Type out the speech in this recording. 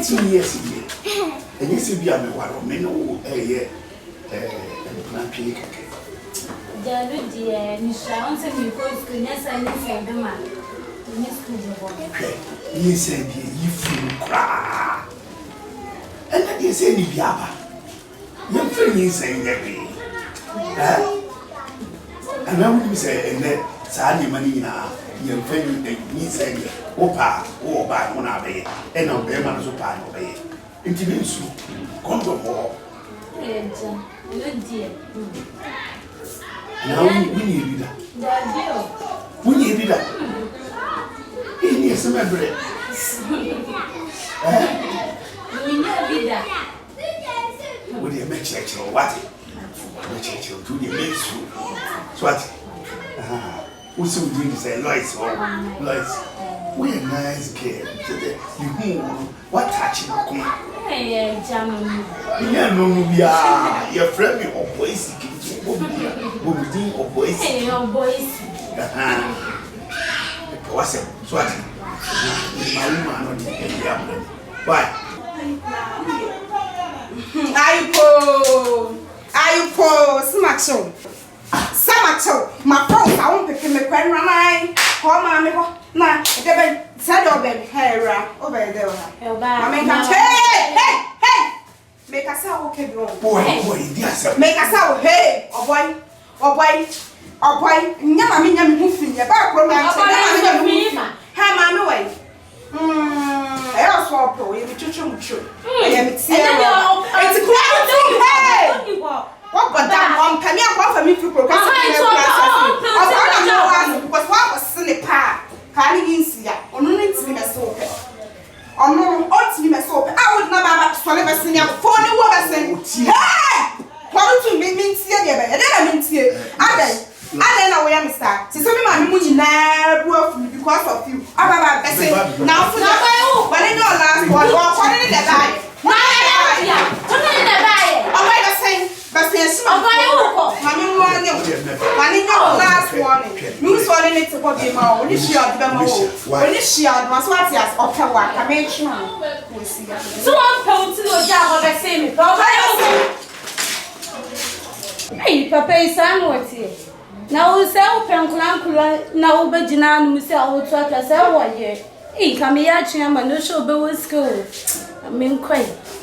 18 years here. And you see, be a man, men who a year, and plant pig. David, dear, Miss Sharon said you go to Nessa and say the man. He said, you feel cry. And then you say, Nibiaba. Your friend is saying that way. And now we say, and then Sandy Manina, your friend, he said, Opa, oh, by one away, and no bear so pan away. Intimacy, condom more. Good dear. Now we need that. We need that. He needs some bread. We need that. Would you make church or what? Make church to the base. So what? Who's so doing is a Lois or Lois? We're a nice girl. You what touching? Hey, German. Yeah, no, your friend, Oboy Siki. Oboy Siki. Hey, Oboy Siki. What's it? Swat. My woman on the area. Why? Ayupo, Samacho, my phone, I won't pick him a pen, Ramai, call mammy, nah, the said your baby hair over there. I mean, hey, make us out, okay, boy, yes, make us out, hey, or boy, Yammy, moving your back from my Ham, away. I also pro, you chum. I am it's a crowd. What got that one penny for me to proclaim? Was what was silly pa. Can't you see ya? Only to me a soap. Or no, ought to be a soap. I would not have swallowed a senior for the woman saying, hey! What do you mean, see? I didn't mean to you. I don't know where I'm start. So my money never because of you. I say now for now, but I know last one. What did they buy? But yes, Mammy, money last warning. You saw it to go be more. When she had them all. When she had was what yes, or Kawa, I made sure. So I'm going to the job of the same. Hey, Papa is somewhere. Now, sell Penclancula, now, but Jinan, Miss Alwood, what I sell 1 year. Hey, come here, Cham, and no show, but with school. I mean, quite.